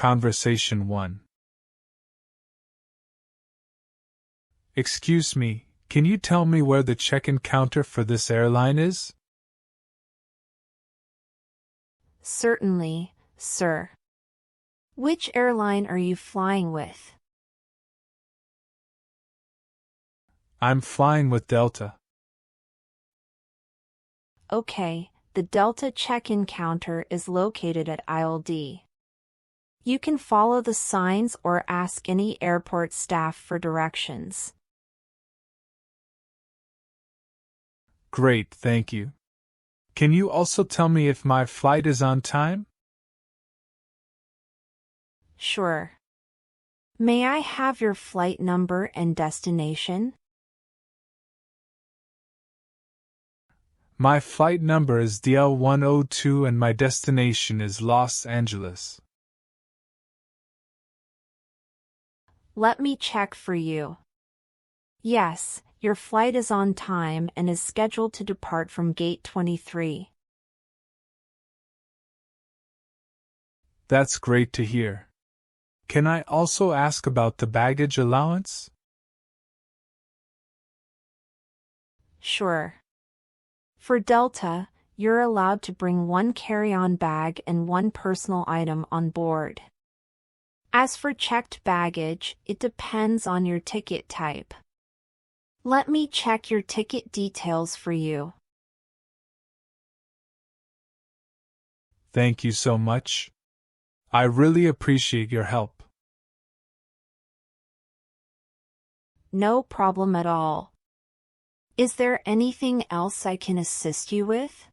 Conversation 1. Excuse me, can you tell me where the check-in counter for this airline is? Certainly, sir. Which airline are you flying with? I'm flying with Delta. Okay, the Delta check-in counter is located at aisle D. You can follow the signs or ask any airport staff for directions. Great, thank you. Can you also tell me if my flight is on time? Sure. May I have your flight number and destination? My flight number is DL102 and my destination is Los Angeles. Let me check for you. Yes, your flight is on time and is scheduled to depart from Gate 23. That's great to hear. Can I also ask about the baggage allowance? Sure. For Delta, you're allowed to bring one carry-on bag and one personal item on board. As for checked baggage, it depends on your ticket type. Let me check your ticket details for you. Thank you so much. I really appreciate your help. No problem at all. Is there anything else I can assist you with?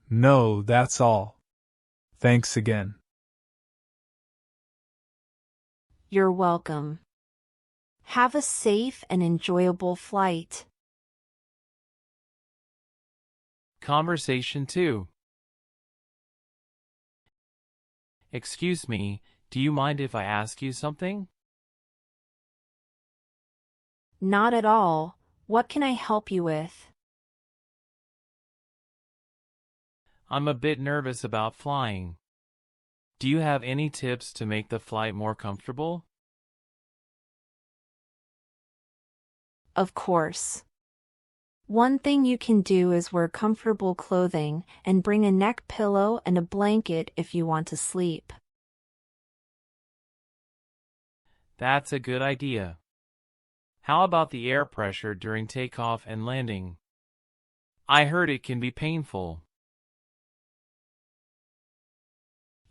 No, that's all. Thanks again. You're welcome. Have a safe and enjoyable flight. Conversation 2. Excuse me, do you mind if I ask you something? Not at all. What can I help you with? I'm a bit nervous about flying. Do you have any tips to make the flight more comfortable? Of course. One thing you can do is wear comfortable clothing and bring a neck pillow and a blanket if you want to sleep. That's a good idea. How about the air pressure during takeoff and landing? I heard it can be painful.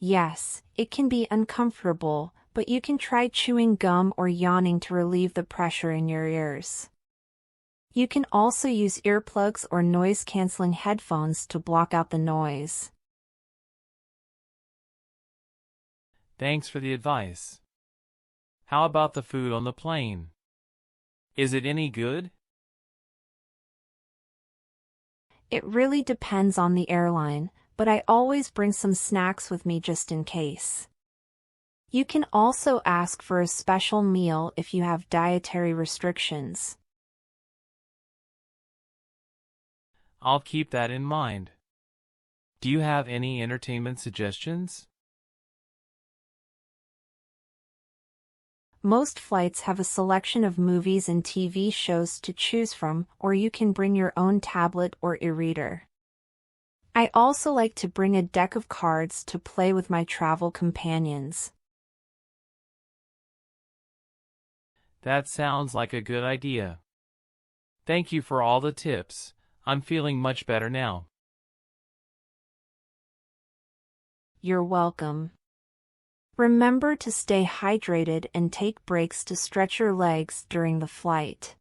Yes, it can be uncomfortable, but you can try chewing gum or yawning to relieve the pressure in your ears. You can also use earplugs or noise-canceling headphones to block out the noise. Thanks for the advice. How about the food on the plane? Is it any good? It really depends on the airline, but I always bring some snacks with me just in case. You can also ask for a special meal if you have dietary restrictions. I'll keep that in mind. Do you have any entertainment suggestions? Most flights have a selection of movies and TV shows to choose from, or you can bring your own tablet or e-reader. I also like to bring a deck of cards to play with my travel companions. That sounds like a good idea. Thank you for all the tips. I'm feeling much better now. You're welcome. Remember to stay hydrated and take breaks to stretch your legs during the flight.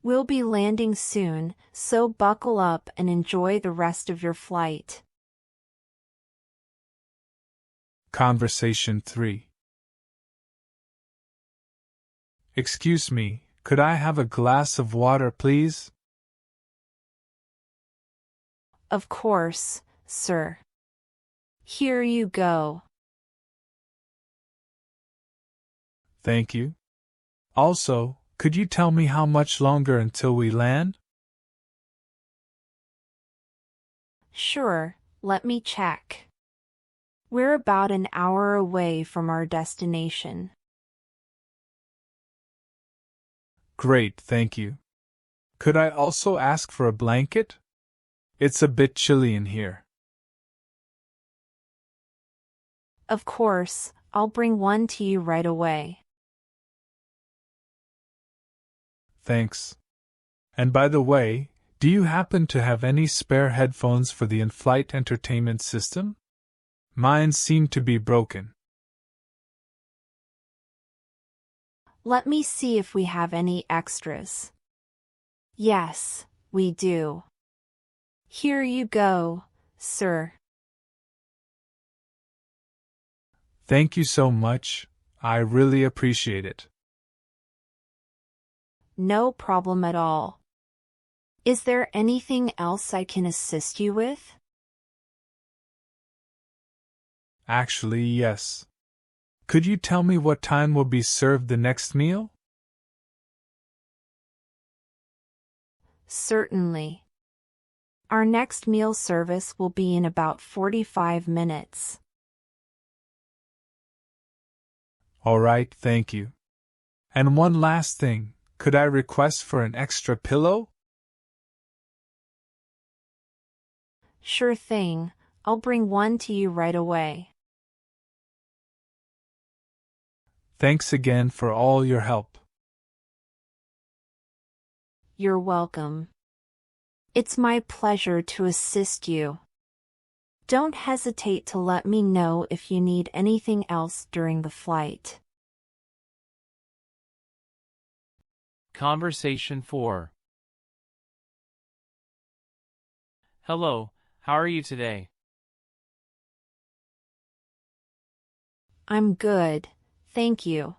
We'll be landing soon, so buckle up and enjoy the rest of your flight. Conversation 3. Excuse me, could I have a glass of water, please? Of course, sir. Here you go. Thank you. Also, could you tell me how much longer until we land? Sure, let me check. We're about an hour away from our destination. Great, thank you. Could I also ask for a blanket? It's a bit chilly in here. Of course, I'll bring one to you right away. Thanks. And by the way, do you happen to have any spare headphones for the in-flight entertainment system? Mine seem to be broken. Let me see if we have any extras. Yes, we do. Here you go, sir. Thank you so much, I really appreciate it. No problem at all. Is there anything else I can assist you with? Actually, yes. Could you tell me what time will be served the next meal? Certainly. Our next meal service will be in about 45 minutes. All right, thank you. And one last thing, could I request for an extra pillow? Sure thing, I'll bring one to you right away. Thanks again for all your help. You're welcome. It's my pleasure to assist you. Don't hesitate to let me know if you need anything else during the flight. Conversation 4. Hello, how are you today? I'm good, thank you.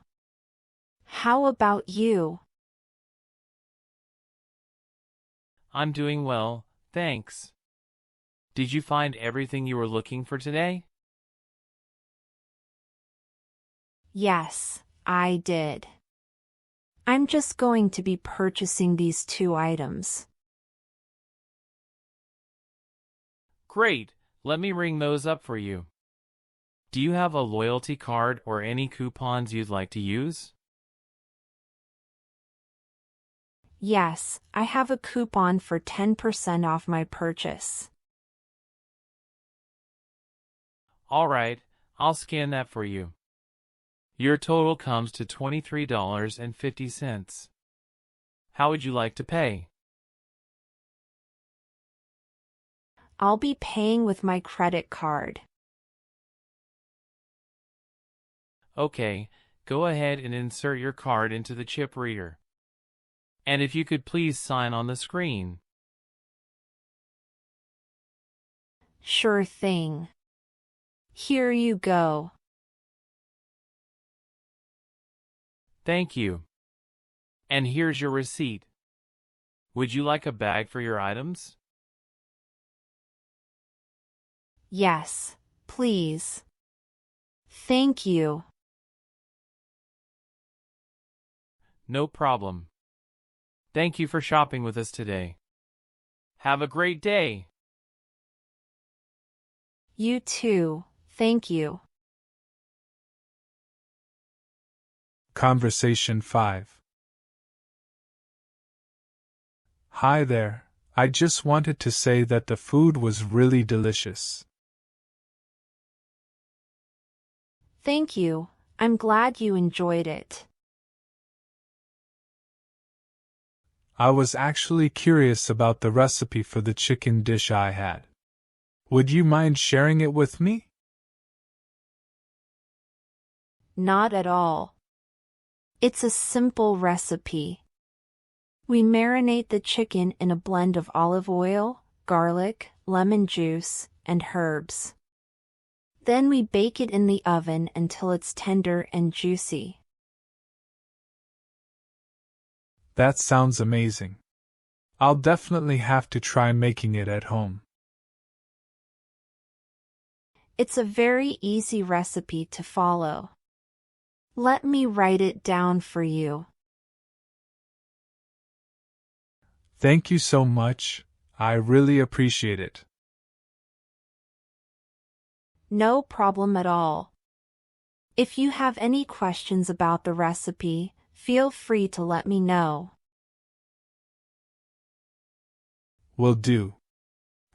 How about you? I'm doing well, thanks. Did you find everything you were looking for today? Yes, I did. I'm just going to be purchasing these 2 items. Great, let me ring those up for you. Do you have a loyalty card or any coupons you'd like to use? Yes, I have a coupon for 10% off my purchase. All right, I'll scan that for you. Your total comes to $23.50. How would you like to pay? I'll be paying with my credit card. Okay, go ahead and insert your card into the chip reader. And if you could please sign on the screen. Sure thing. Here you go. Thank you. And here's your receipt. Would you like a bag for your items? Yes, please. Thank you. No problem. Thank you for shopping with us today. Have a great day. You too, thank you. Conversation 5. Hi there, I just wanted to say that the food was really delicious. Thank you, I'm glad you enjoyed it. I was actually curious about the recipe for the chicken dish I had. Would you mind sharing it with me? Not at all. It's a simple recipe. We marinate the chicken in a blend of olive oil, garlic, lemon juice, and herbs. Then we bake it in the oven until it's tender and juicy. That sounds amazing. I'll definitely have to try making it at home. It's a very easy recipe to follow. Let me write it down for you. Thank you so much, I really appreciate it. No problem at all. If you have any questions about the recipe, feel free to let me know. Will do.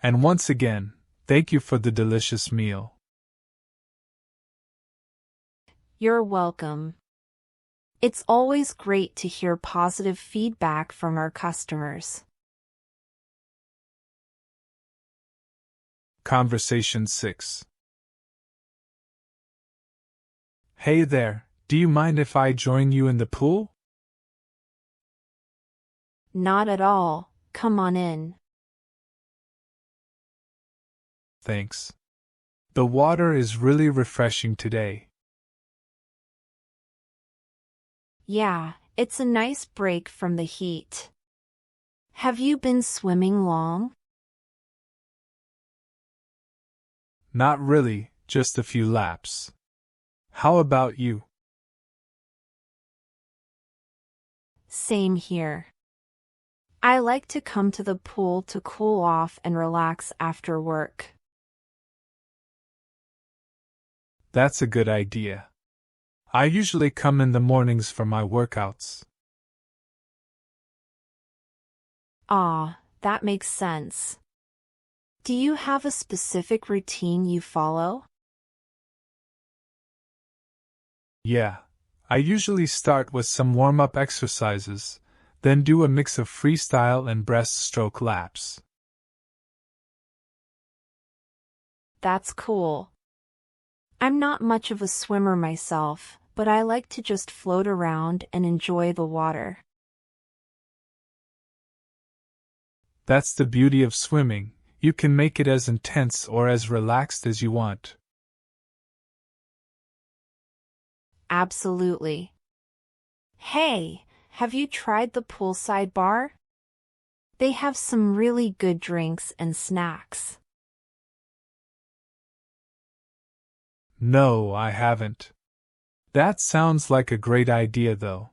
And once again, thank you for the delicious meal. You're welcome. It's always great to hear positive feedback from our customers. Conversation 6. Hey there, do you mind if I join you in the pool? Not at all. Come on in. Thanks. The water is really refreshing today. Yeah, it's a nice break from the heat. Have you been swimming long? Not really, just a few laps. How about you? Same here. I like to come to the pool to cool off and relax after work. That's a good idea. I usually come in the mornings for my workouts. Ah, that makes sense. Do you have a specific routine you follow? Yeah, I usually start with some warm-up exercises, then do a mix of freestyle and breaststroke laps. That's cool. I'm not much of a swimmer myself, but I like to just float around and enjoy the water. That's the beauty of swimming. You can make it as intense or as relaxed as you want. Absolutely. Hey, have you tried the poolside bar? They have some really good drinks and snacks. No, I haven't. That sounds like a great idea, though.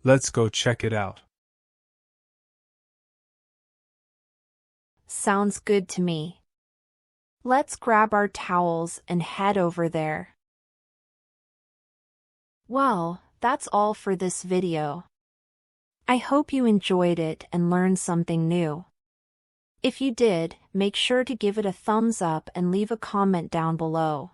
Let's go check it out. Sounds good to me. Let's grab our towels and head over there. Well, that's all for this video. I hope you enjoyed it and learned something new. If you did, make sure to give it a thumbs up and leave a comment down below.